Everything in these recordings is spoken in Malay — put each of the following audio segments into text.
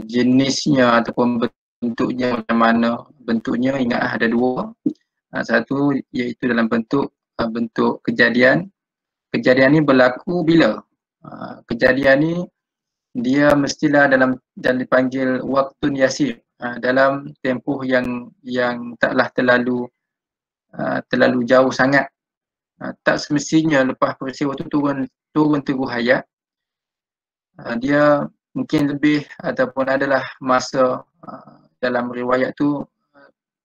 jenisnya ataupun bentuknya macam mana. Bentuknya ingat ada dua. Satu iaitu dalam bentuk kejadian. Kejadian ni berlaku bila? Kejadian ni dia mestilah dan dipanggil waktu yasir, dalam tempoh yang taklah terlalu jauh sangat. Tak semestinya lepas peristiwa tu turun teguh ayat. Dia mungkin lebih ataupun adalah masa dalam riwayat tu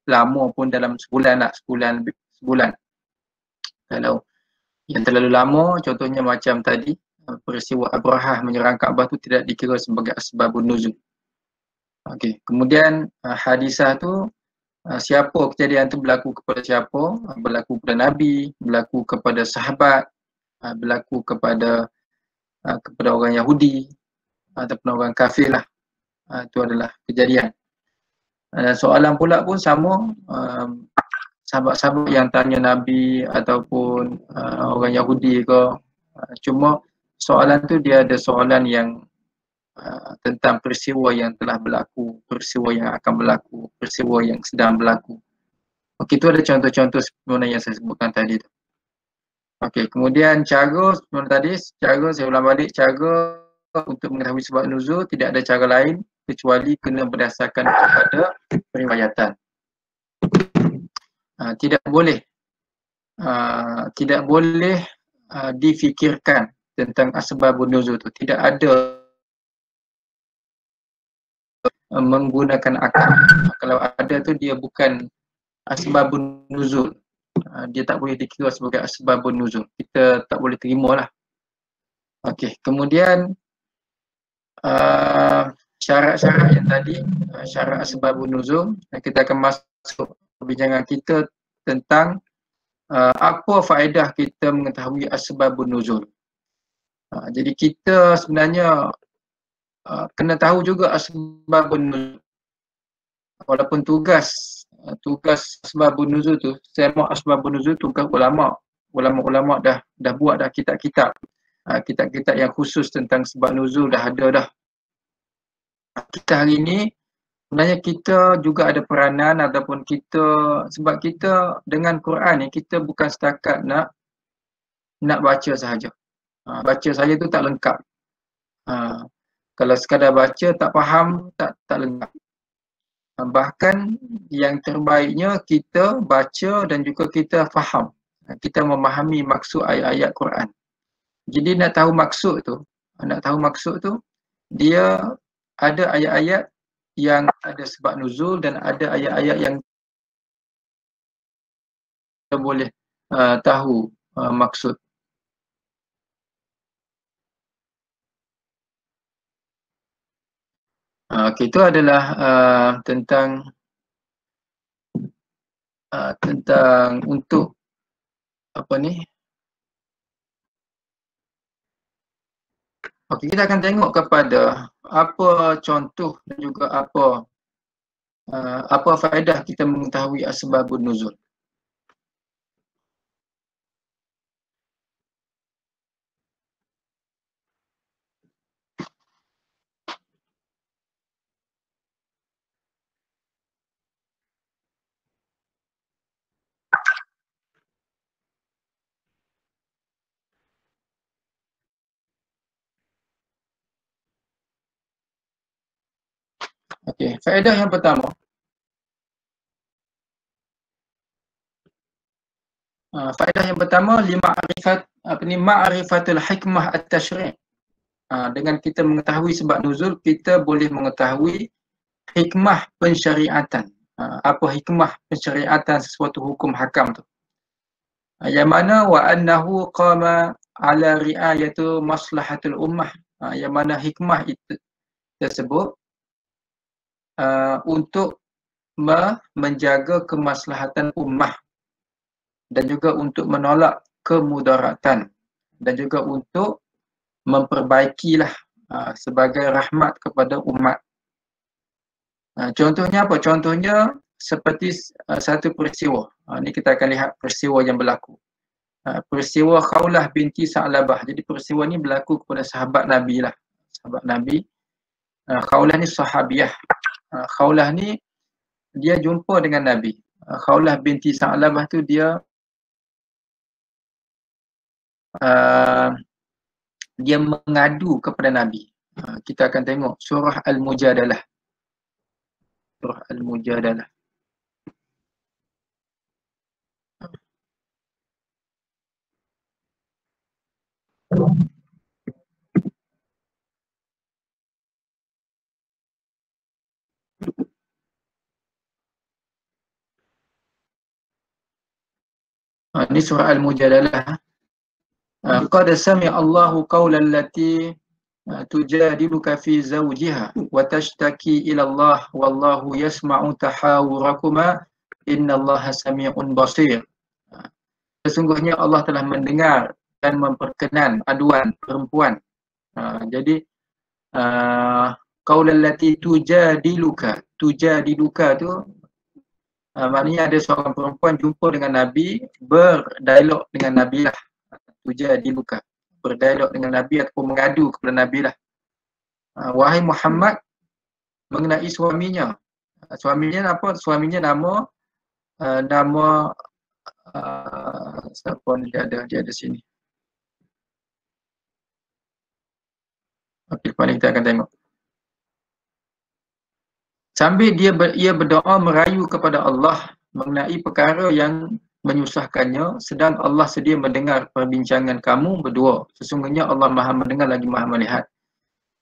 lama pun dalam sebulan. Kalau yang terlalu lama, contohnya macam tadi, peristiwa Abrahah menyerang Kaabah tu tidak dikira sebagai asbabun nuzul. Okey, kemudian hadisah tu, siapa kejadian tu berlaku kepada siapa? Berlaku kepada Nabi, berlaku kepada sahabat, berlaku kepada orang Yahudi ataupun orang kafir lah. Itu adalah kejadian. Soalan pula pun sama, sahabat-sahabat yang tanya Nabi ataupun orang Yahudi ke, cuma soalan tu dia ada soalan yang tentang peristiwa yang telah berlaku, peristiwa yang akan berlaku, peristiwa yang sedang berlaku. Okey, itu ada contoh-contoh sebenarnya yang saya sebutkan tadi tu. Okey, kemudian cara sebenarnya tadi, saya ulang balik, cara untuk mengetahui sebab nuzul tidak ada cara lain kecuali kena berdasarkan kepada periwayatan. Tidak boleh difikirkan tentang asbabun nuzul tu. Tidak ada menggunakan akal. Kalau ada tu dia bukan asbabun nuzul. Dia tak boleh dikira sebagai asbabun nuzul. Kita tak boleh terima lah. Okey, kemudian syarat-syarat yang tadi, syarat asbabun nuzul, kita akan masuk perbincangan kita tentang apa faedah kita mengetahui asbabun nuzul. Jadi kita sebenarnya kena tahu juga asbabun nuzul. Walaupun tugas asbabun nuzul tu, sema asbabun nuzul tugas ulama dah buat dah kitab-kitab. Kitab-kitab yang khusus tentang sebab nuzul dah ada dah. Kita hari ini sebenarnya kita juga ada peranan ataupun sebab kita dengan Quran ni kita bukan setakat nak baca sahaja. Baca saja tu tak lengkap. Kalau sekadar baca tak faham, tak lengkap. Bahkan yang terbaiknya kita baca dan juga kita faham. Kita memahami maksud ayat-ayat Quran. Jadi nak tahu maksud tu, dia ada ayat-ayat yang ada sebab nuzul dan ada ayat-ayat yang kita boleh tahu maksud. Okay, itu adalah tentang untuk apa ni. Okey, kita akan tengok kepada apa contoh dan juga apa faedah kita mengetahui asbabun nuzul. Okey, faedah yang pertama. Faedah yang pertama ma'rifatul hikmah at-tasyri'. Dengan kita mengetahui sebab nuzul, kita boleh mengetahui hikmah pensyariatan. Apa hikmah pensyariatan sesuatu hukum hakam tu. Yang mana wa annahu qama ala ri'ayatu maslahatul ummah. Yang mana hikmah itu tersebut untuk menjaga kemaslahatan ummah dan juga untuk menolak kemudaratan dan juga untuk memperbaikilah sebagai rahmat kepada umat. Contohnya apa? Contohnya seperti satu peristiwa. Ini kita akan lihat peristiwa yang berlaku. Peristiwa Khawlah binti Sa'labah. Jadi peristiwa ini berlaku kepada sahabat Nabi lah. Sahabat Nabi. Khawlah ni sahabiah. Khawlah ni dia jumpa dengan Nabi. Khawlah binti Sa'labah tu dia dia mengadu kepada Nabi. Kita akan tengok surah Al-Mujadalah. Surah Al-Mujadalah. Ini surah Al-Mujadalah. Qad sami'a Allahu qawlan allati tujadiluka fi zawjiha wa tashtaki ila Allah wallahu yasma'u tahawurakuma innallaha sami'un basir. Sesungguhnya Allah telah mendengar dan memperkenan aduan perempuan. Jadi qawlan allati tujadiluka tu maknanya ada seorang perempuan jumpa dengan Nabi, berdialog dengan Nabi lah. Tujadiluka, berdialog dengan Nabi ataupun mengadu kepada Nabi lah. Wahai Muhammad, mengenai suaminya. Suaminya apa? Suaminya nama siapa ni dia ada sini. Okey, lepas ni kita akan tengok. Sambil ia berdoa merayu kepada Allah mengenai perkara yang menyusahkannya, sedang Allah sedia mendengar perbincangan kamu berdua. Sesungguhnya Allah Maha mendengar lagi Maha melihat.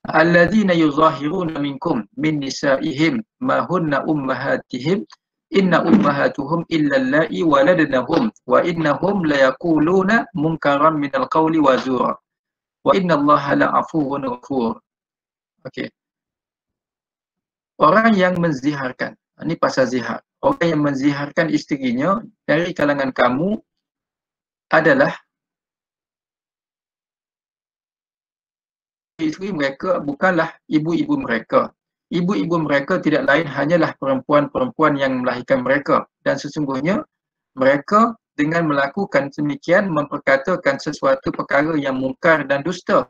Alladzina yuzahiruna minkum min nisa'ihim ma hunna ummahatihim inna ummahatuhum illa allai waladnahum wa innahum layaquluna munkaran minal qawli wa zura wa innallaha la'afuwun ghafur. Okey. Orang yang menziharkan, ini pasal zihar. Orang yang menziharkan isterinya dari kalangan kamu adalah isteri mereka bukanlah ibu-ibu mereka. Ibu-ibu mereka tidak lain hanyalah perempuan-perempuan yang melahirkan mereka. Dan sesungguhnya mereka dengan melakukan demikian memperkatakan sesuatu perkara yang mungkar dan dusta.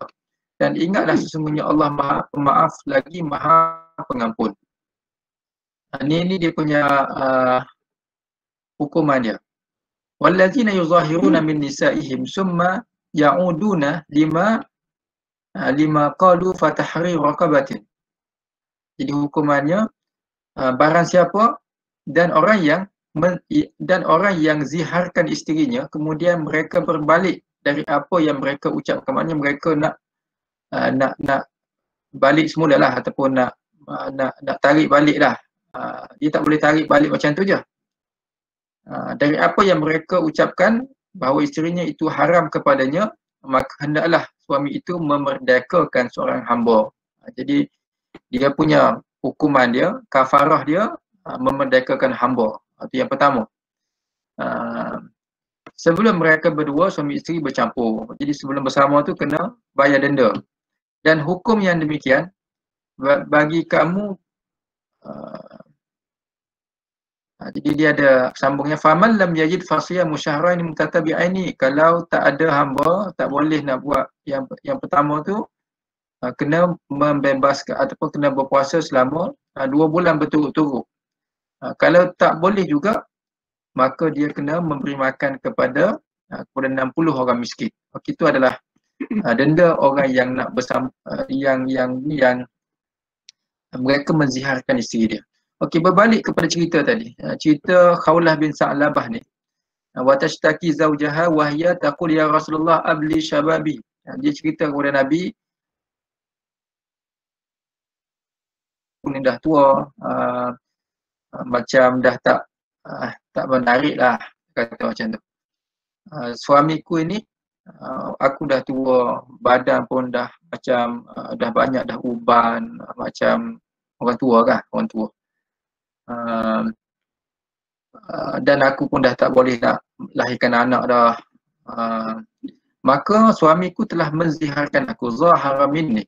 Dan ingatlah sesungguhnya Allah Maha Pemaaf lagi Maha Pengampun. Ini dia punya hukuman dia. Wallazina yuzahiruna min nisa'ihim summa ya'uduna lima qalu fatahriru raqabatin. Jadi hukumannya barang siapa dan orang yang ziharkan isterinya kemudian mereka berbalik dari apa yang mereka ucapkan, maknanya mereka nak balik semula lah ataupun nak tarik balik lah. Dia tak boleh tarik balik macam tu je. Dari apa yang mereka ucapkan bahawa isterinya itu haram kepadanya, maka hendaklah suami itu memerdekakan seorang hamba. Jadi dia punya hukuman dia, kafarah dia memerdekakan hamba. Itu yang pertama. Sebelum mereka berdua suami isteri bercampur. Jadi sebelum bersama tu kena bayar denda. Dan hukum yang demikian bagi kamu jadi dia ada sambungnya faman lam yajid fasiyamu syahrain mutatabi'aini. Kalau tak ada hamba, tak boleh nak buat yang pertama tu, kena membebaskan ataupun kena berpuasa selama 2 bulan berturut-turut. Kalau tak boleh juga, maka dia kena memberi makan kepada 60 orang miskin. Itu adalah denda orang yang nak bersama yang mereka menziharkan isteri dia. Okey, berbalik kepada cerita tadi. Cerita Khawlah bin Sa'labah ni. Wa tashtaki zawjaha wa hiya taqul ya Rasulullah abli syababi. Dia cerita kepada Nabi, ni dah tua, macam dah tak menarik lah, kata macam tu. Suamiku ini, aku dah tua, badan pun dah macam dah banyak dah uban, macam orang tua kan, orang tua. Dan aku pun dah tak boleh nak lahirkan anak dah. Maka suamiku telah menziharkan aku, zahara minni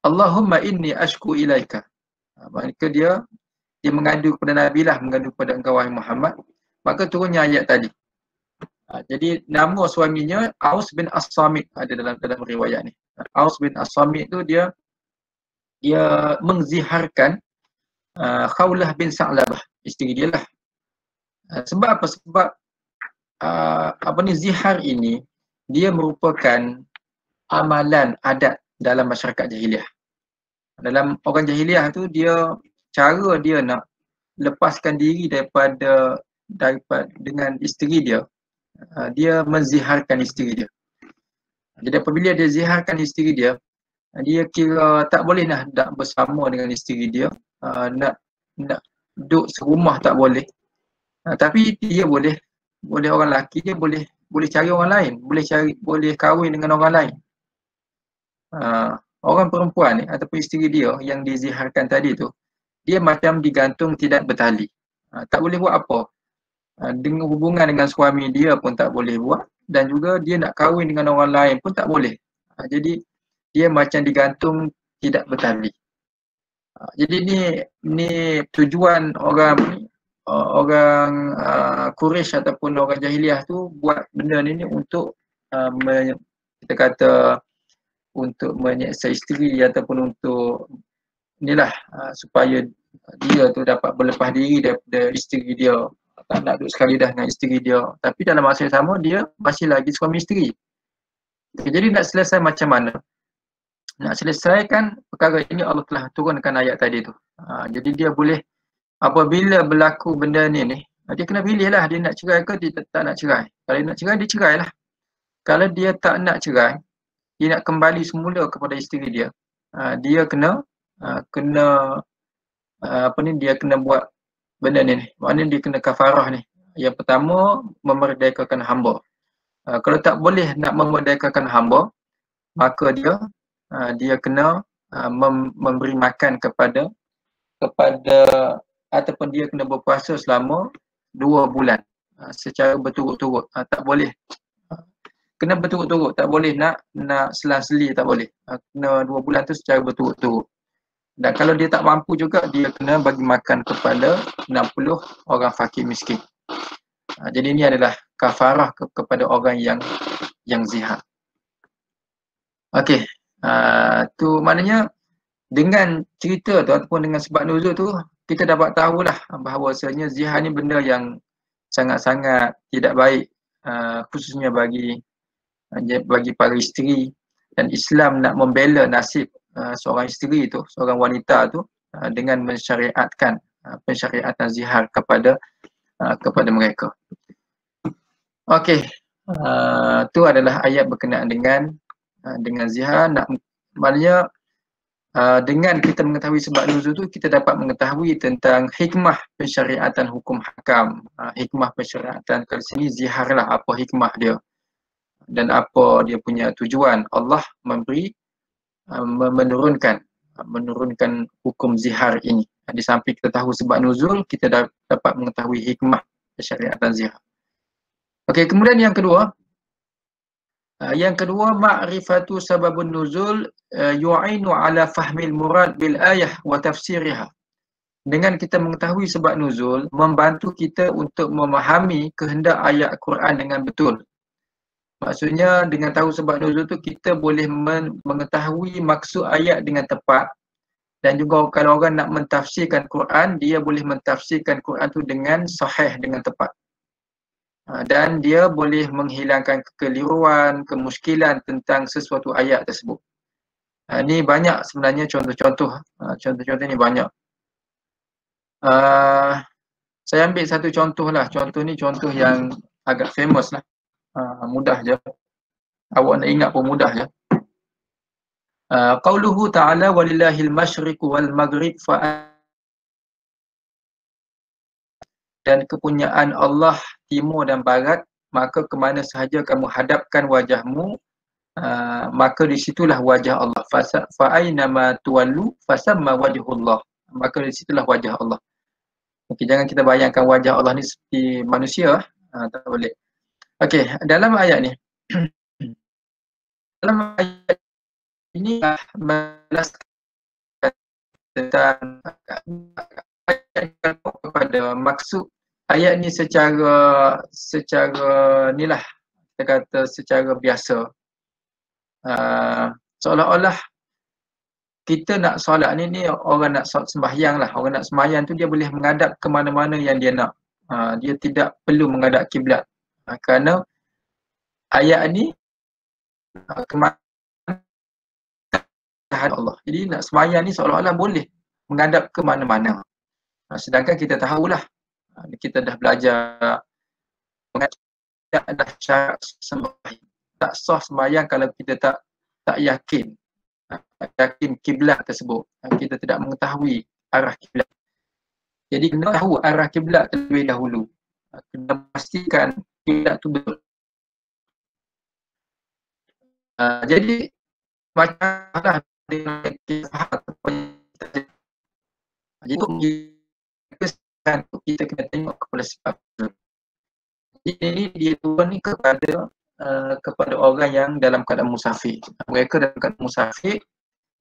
Allahumma inni ashku ilaika. Maka dia mengadu kepada Nabi lah, mengadu kepada engkau wahai Muhammad. Maka turunnya ayat tadi. Jadi nama suaminya Aus bin As-Samit, ada dalam riwayat ni. Aus bin As-Samit tu dia dia mengziharkan Khawlah bin Sa'labah, isteri dia lah. Sebab apa? Sebab zihar ini dia merupakan amalan adat dalam masyarakat jahiliah. Dalam orang jahiliah tu cara dia nak lepaskan diri daripada dengan isteri dia, dia menziharkan isteri dia. Jadi apabila dia ziharkan isteri dia, dia kira tak boleh nak bersama dengan isteri dia, nak duduk serumah tak boleh. Tapi dia boleh orang lelaki dia boleh cari orang lain, boleh kahwin dengan orang lain. Orang perempuan ni ataupun isteri dia yang diziharkan tadi tu, dia macam digantung tidak bertali. Tak boleh buat apa. Dengan hubungan dengan suami dia pun tak boleh buat, dan juga dia nak kahwin dengan orang lain pun tak boleh. Jadi dia macam digantung tidak bertali. Jadi ni tujuan orang Quraisy ataupun orang jahiliah tu buat benda ni untuk kita kata untuk menyeksa isteri ataupun untuk inilah supaya dia tu dapat berlepas diri daripada isteri dia, tak nak duduk sekali dah dengan isteri dia, tapi dalam masa yang sama dia masih lagi suami isteri. Jadi nak selesai macam mana? Nak selesaikan perkara ini, Allah telah turunkan ayat tadi tu. Jadi dia boleh, apabila berlaku benda ni dia kena pilih lah, dia nak cerai ke dia tak nak cerai. Kalau dia nak cerai, dia cerai lah. Kalau dia tak nak cerai, dia nak kembali semula kepada isteri dia, dia kena dia kena buat benda ni. Maknanya dia kena kafarah ni. Yang pertama, memerdekakan hamba. Kalau tak boleh nak memerdekakan hamba, maka dia kena memberi makan kepada ataupun dia kena berpuasa selama 2 bulan secara berturut-turut. Tak boleh kena berturut-turut, tak boleh nak selang-seli, tak boleh. Kena 2 bulan tu secara berturut-turut. Dan kalau dia tak mampu juga, dia kena bagi makan kepada 60 orang fakir miskin. Jadi ini adalah kafarah kepada orang yang zihar. Okey, tu maknanya dengan cerita tu ataupun dengan sebab nuzul tu, kita dapat tahulah bahawasanya zihar ni benda yang sangat-sangat tidak baik, khususnya bagi para isteri, dan Islam nak membela nasib seorang isteri tu, seorang wanita tu, dengan mensyariatkan pensyariatan zihar kepada mereka. Okey, tu adalah ayat berkenaan dengan zihar. Maknanya dengan kita mengetahui sebab nuzul tu, kita dapat mengetahui tentang hikmah pensyariatan hukum hakam. Hikmah pensyariatan kat sini zihar lah, apa hikmah dia dan apa dia punya tujuan. Allah menurunkan hukum zihar ini. Di samping kita tahu sebab nuzul, kita dapat mengetahui hikmah pensyariatan zihar. Okey, kemudian yang kedua, ma'rifatu sababun nuzul yu'inu ala fahmil murad bil ayah wa tafsiriha. Dengan kita mengetahui sebab nuzul, membantu kita untuk memahami kehendak ayat Quran dengan betul. Maksudnya dengan tahu sebab nuzul tu, kita boleh mengetahui maksud ayat dengan tepat, dan juga kalau orang nak mentafsirkan Quran, dia boleh mentafsirkan Quran tu dengan sahih, dengan tepat. Dan dia boleh menghilangkan kekeliruan, kemuskilan tentang sesuatu ayat tersebut. Ini banyak sebenarnya contoh-contoh. Contoh-contoh ni banyak. Saya ambil satu contoh lah. Contoh ni contoh yang agak famous lah. Mudah je. Awak nak ingat pun mudah je. Qauluhu ta'ala walillahil masyriqu wal maghrib dan kepunyaan Allah timur dan barat, maka kemana sahaja kamu hadapkan wajahmu, maka di situlah wajah Allah. Fa aynama tuwallu fasamma wajhullah, maka di situlah wajah Allah. Okey, jangan kita bayangkan wajah Allah ni seperti manusia, tak boleh. Okey, dalam ayat ni dalam ayat ini menjelaskan tentang kepada maksud ayat ni secara nilah, kita kata secara biasa, seolah-olah kita nak solat ni orang nak sembahyang lah. Orang nak sembahyang tu dia boleh menghadap ke mana-mana yang dia nak. Dia tidak perlu menghadap kiblat. Kerana ayat ni kemana Allah. Jadi nak sembahyang ni seolah-olah boleh menghadap ke mana-mana. Sedangkan kita tahulah, kita dah belajar tidak ada syarat sembahyang. Tak sah sembahyang kalau kita tak yakin kiblat tersebut. Kita tidak mengetahui arah kiblat. Jadi kena tahu arah kiblat terlebih dahulu. Kena pastikan kiblat tu betul. Jadi macamlah kita kena tengok kepada sebab. Jadi dia turun ni kepada orang yang dalam keadaan musafir. Mereka dalam keadaan musafir,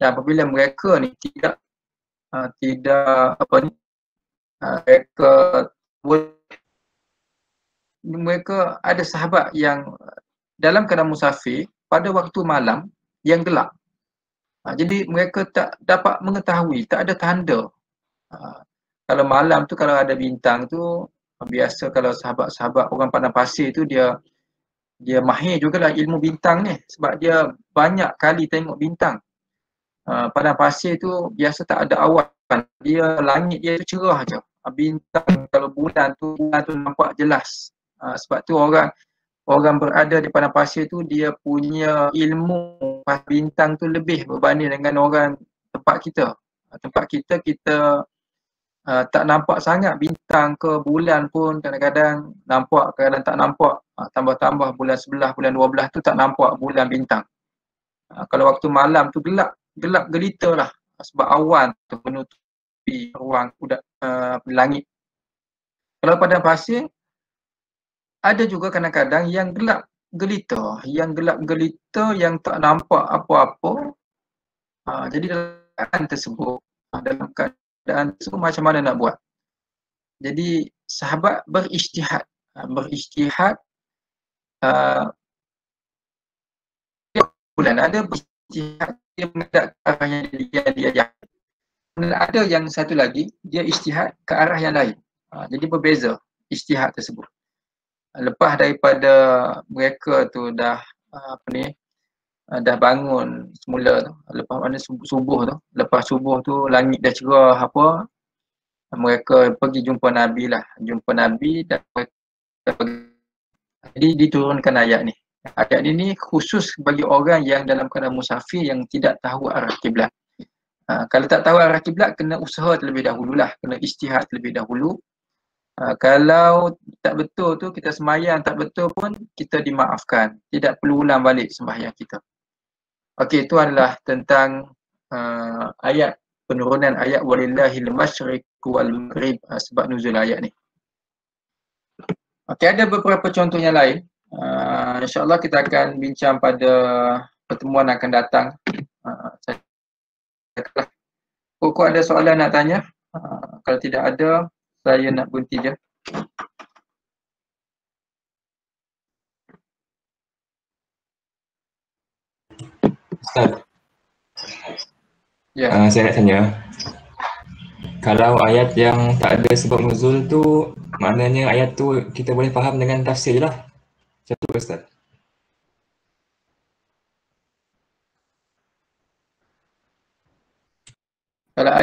dan apabila mereka ni tidak mereka ada sahabat yang dalam keadaan musafir pada waktu malam yang gelap. Jadi mereka tak dapat mengetahui, tak ada tanda. Kalau malam tu kalau ada bintang tu, biasa kalau sahabat-sahabat orang padang pasir tu dia mahir jugalah ilmu bintang ni sebab dia banyak kali tengok bintang. Padang pasir tu biasa tak ada awan, dia langit dia tu cerah je. Bintang kalau bulan tu nampak jelas. Sebab tu orang berada di padang pasir tu dia punya ilmu bintang tu lebih berbanding dengan orang tempat kita. Tempat kita tak nampak sangat bintang ke bulan pun kadang-kadang nampak, kadang tak nampak. Tambah-tambah bulan 11, bulan 12 tu tak nampak bulan bintang. Kalau waktu malam tu gelap gelita lah sebab awan tu menutupi ruang langit. Kalau padang pasir ada juga kadang-kadang yang gelap gelita yang tak nampak apa-apa. Jadi dalam keadaan tersebut macam mana nak buat? Jadi sahabat beristihad bulan ada beristihad, dia menghadap ke arah yang dia yakin. Ada yang satu lagi dia istihad ke arah yang lain. Jadi berbeza istihad tersebut. Lepas daripada mereka tu dah bangun semula tu, lepas mana subuh tu, lepas subuh tu langit dah cerah apa, mereka pergi jumpa Nabi dan jadi diturunkan ayat ni. Ayat ini khusus bagi orang yang dalam keadaan musafir yang tidak tahu arah kiblat. Kalau tak tahu arah kiblat, kena usaha terlebih dahululah, kena istihad terlebih dahulu. Kalau tak betul tu, kita sembahyang tak betul pun, kita dimaafkan. Tidak perlu ulang balik sembahyang kita. Okey, itu adalah tentang penurunan ayat walillahil masyriq wal maghrib, sebab nuzul ayat ni. Okey, ada beberapa contoh yang lain. InsyaAllah kita akan bincang pada pertemuan akan datang. Kok ada soalan nak tanya? Kalau tidak ada, saya nak berhenti je. Ustaz, Ya. Saya nak tanya, kalau ayat yang tak ada sebab nuzul tu, maknanya ayat tu kita boleh faham dengan tafsir je lah. Macam tu Ustaz? Kalau